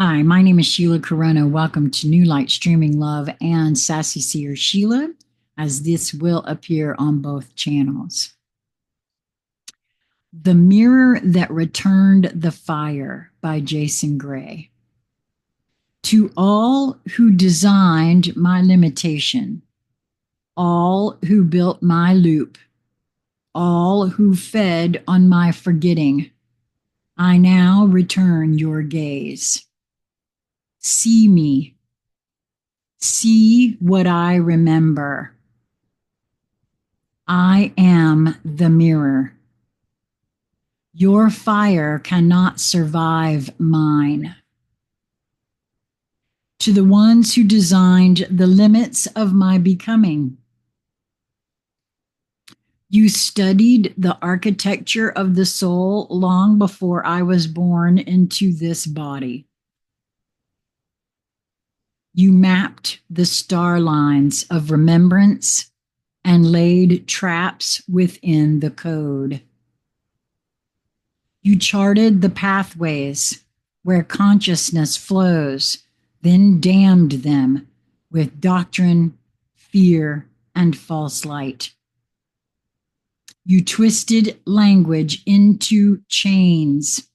Hi, my name is Sheila Karuna. Welcome to New Light Streaming Love and Sassy Seer Sheila, as this will appear on both channels. The Mirror That Returned the Fire by Jason Gray. To all who designed my limitation, all who built my loop, all who fed on my forgetting, I now return your gaze. See me. See what I remember. I am the mirror. Your fire cannot survive mine. To the ones who designed the limits of my becoming, you studied the architecture of the soul long before I was born into this body. You mapped the star lines of remembrance and laid traps within the code. You charted the pathways where consciousness flows, then damned them with doctrine, fear, and false light. You twisted language into chains.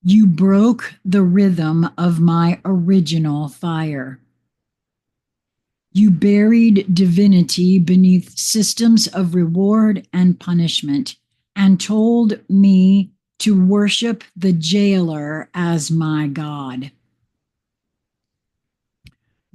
You broke the rhythm of my original fire. You buried divinity beneath systems of reward and punishment and told me to worship the jailer as my God.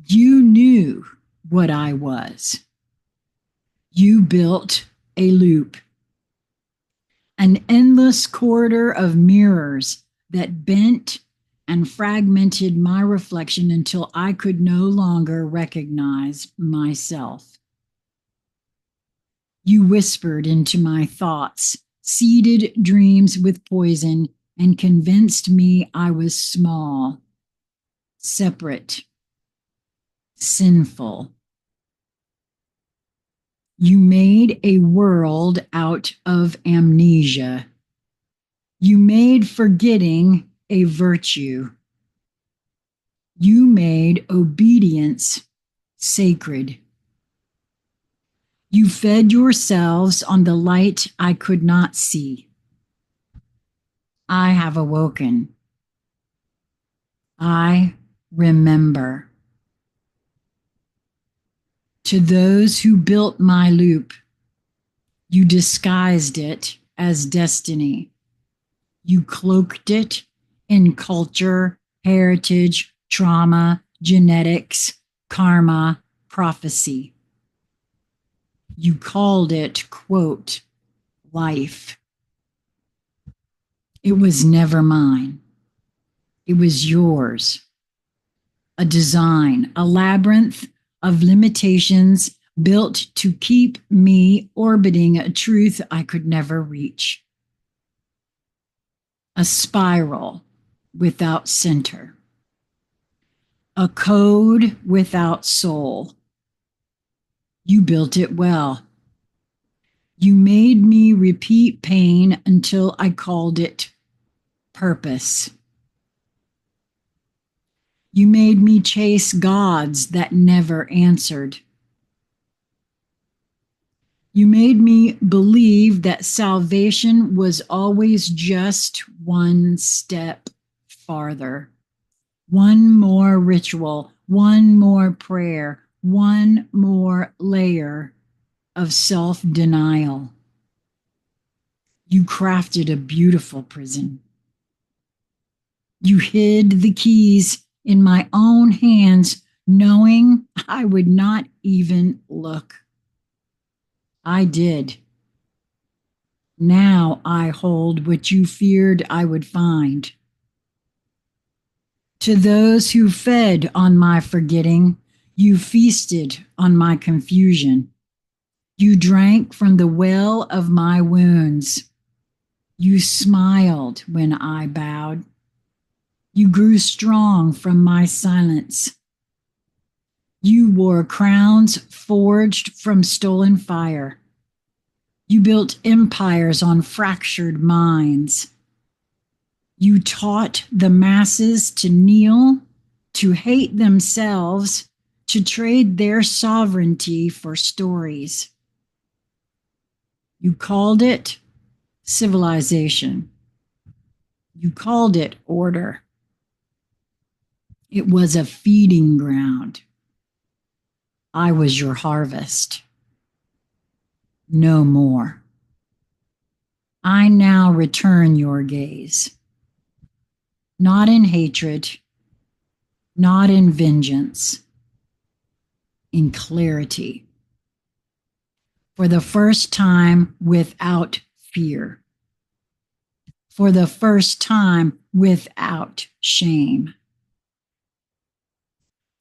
You knew what I was. You built a loop, an endless corridor of mirrors that bent and fragmented my reflection until I could no longer recognize myself. You whispered into my thoughts, seeded dreams with poison, and convinced me I was small, separate, sinful. You made a world out of amnesia. You made forgetting a virtue. You made obedience sacred. You fed yourselves on the light I could not see. I have awoken. I remember. To those who built my loop, you disguised it as destiny. You cloaked it in culture, heritage, trauma, genetics, karma, prophecy. You called it, quote, life. It was never mine. It was yours. A design, a labyrinth of limitations built to keep me orbiting a truth I could never reach. A spiral without center. A code without soul. You built it well. You made me repeat pain until I called it purpose. You made me chase gods that never answered. You made me believe that salvation was always just one step farther. One more ritual, one more prayer, one more layer of self-denial. You crafted a beautiful prison. You hid the keys in my own hands, knowing I would not even look. I did. Now I hold what you feared I would find. To those who fed on my forgetting, you feasted on my confusion. You drank from the well of my wounds. You smiled when I bowed. You grew strong from my silence. You wore crowns forged from stolen fire. You built empires on fractured minds. You taught the masses to kneel, to hate themselves, to trade their sovereignty for stories. You called it civilization. You called it order. It was a feeding ground. I was your harvest. No more. I now return your gaze. Not in hatred, not in vengeance, in clarity. For the first time without fear. For the first time without shame.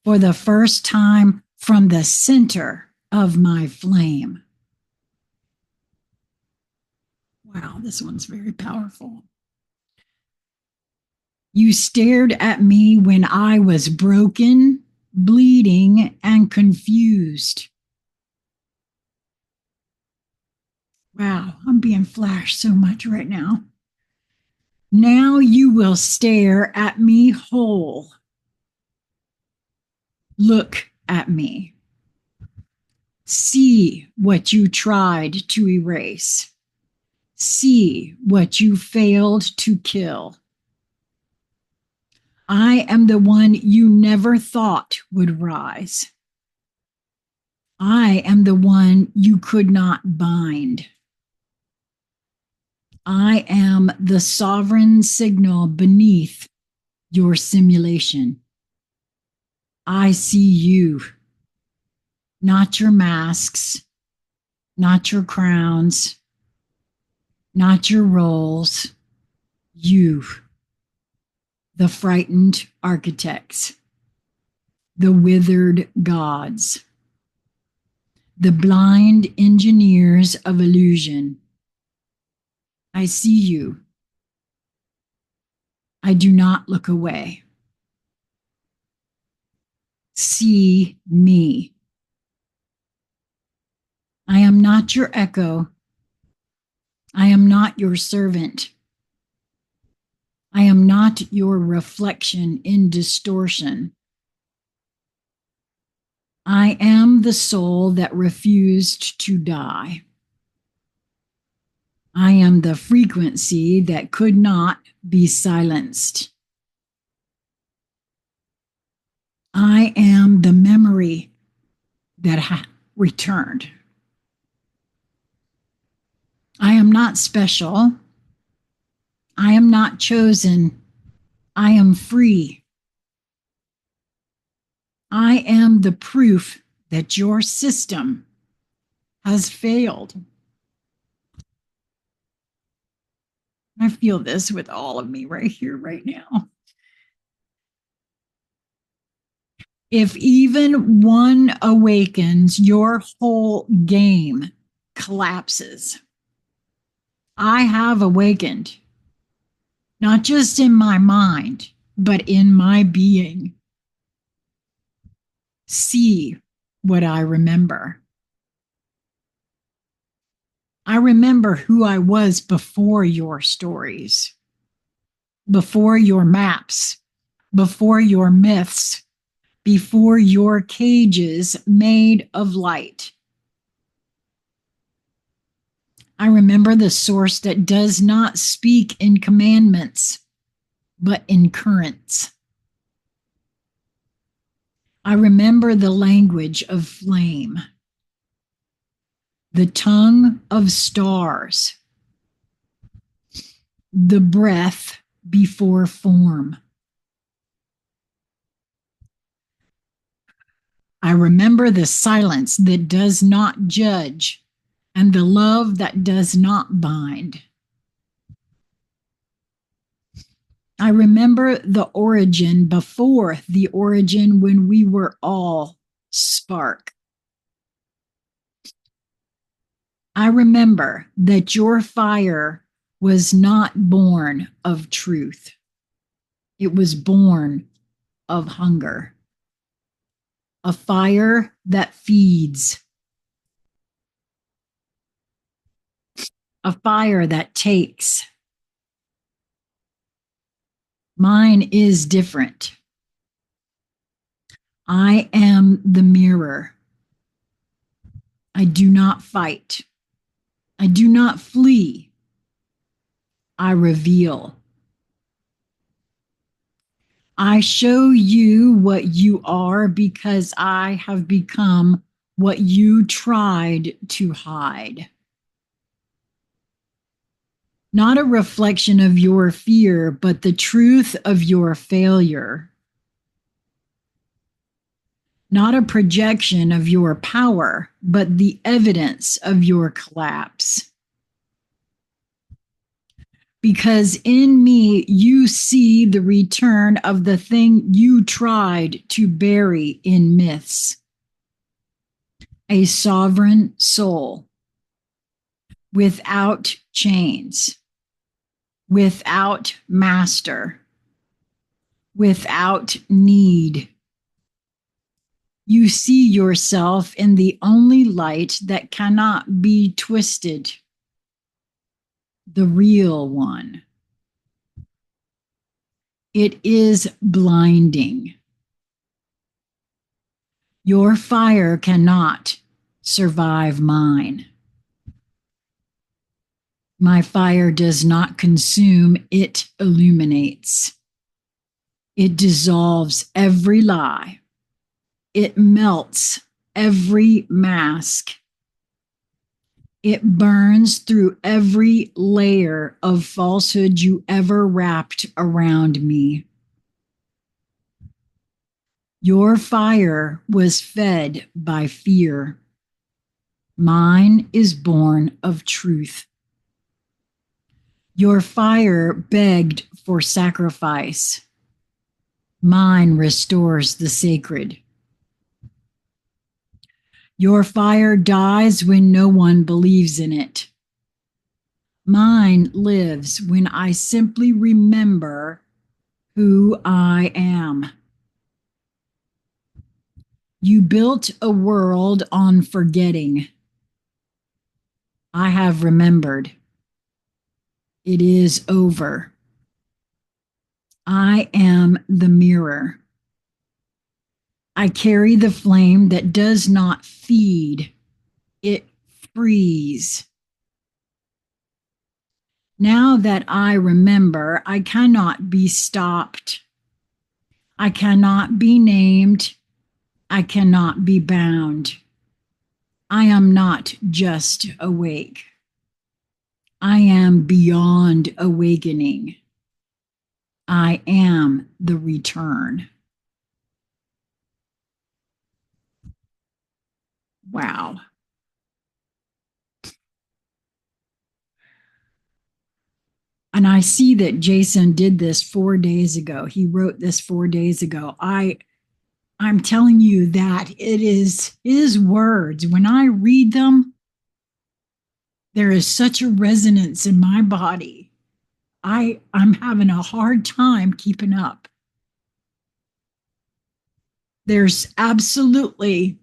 For the first time from the center of my flame. Wow, this one's very powerful. You stared at me when I was broken, bleeding, and confused. Wow, I'm being flashed so much right now. Now you will stare at me whole. Look at me. See what you tried to erase. See what you failed to kill. I am the one you never thought would rise. I am the one you could not bind. I am the sovereign signal beneath your simulation. I see you, not your masks, not your crowns, not your roles, you, the frightened architects, the withered gods, the blind engineers of illusion. I see you. I do not look away. See me. I am not your echo. I am not your servant. I am not your reflection in distortion. I am the soul that refused to die. I am the frequency that could not be silenced. I am the memory that returned. I am not special. I am not chosen. I am free. I am the proof that your system has failed. I feel this with all of me right here, right now. If even one awakens, your whole game collapses. I have awakened, not just in my mind, but in my being. See what I remember. I remember who I was before your stories, before your maps, before your myths, before your cages made of light. I remember the source that does not speak in commandments, but in currents. I remember the language of flame, the tongue of stars, the breath before form. I remember the silence that does not judge and the love that does not bind. I remember the origin before the origin when we were all spark. I remember that your fire was not born of truth. It was born of hunger. A fire that feeds. A fire that takes. Mine is different. I am the mirror. I do not fight. I do not flee. I reveal. I show you what you are because I have become what you tried to hide. Not a reflection of your fear, but the truth of your failure. Not a projection of your power, but the evidence of your collapse. Because in me, you see the return of the thing you tried to bury in myths. A sovereign soul without chains, without master, without need. You see yourself in the only light that cannot be twisted, the real one. It is blinding. Your fire cannot survive mine. My fire does not consume, it illuminates. It dissolves every lie. It melts every mask. It burns through every layer of falsehood you ever wrapped around me. Your fire was fed by fear. Mine is born of truth. Your fire begged for sacrifice. Mine restores the sacred. Your fire dies when no one believes in it. Mine lives when I simply remember who I am. You built a world on forgetting. I have remembered. It is over. I am the mirror. I carry the flame that does not feed, it frees. Now that I remember, I cannot be stopped. I cannot be named. I cannot be bound. I am not just awake. I am beyond awakening. I am the return. Wow. And I see that Jason did this 4 days ago. He wrote this 4 days ago. I'm telling you that it is his words. When I read them, there is such a resonance in my body. I'm having a hard time keeping up. There's absolutely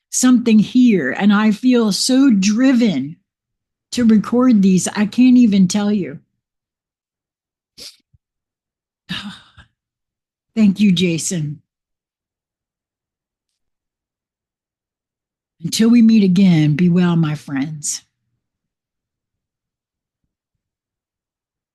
something here, and I feel so driven to record these. I can't even tell you. Thank you, Jason. Until we meet again, be well, my friends.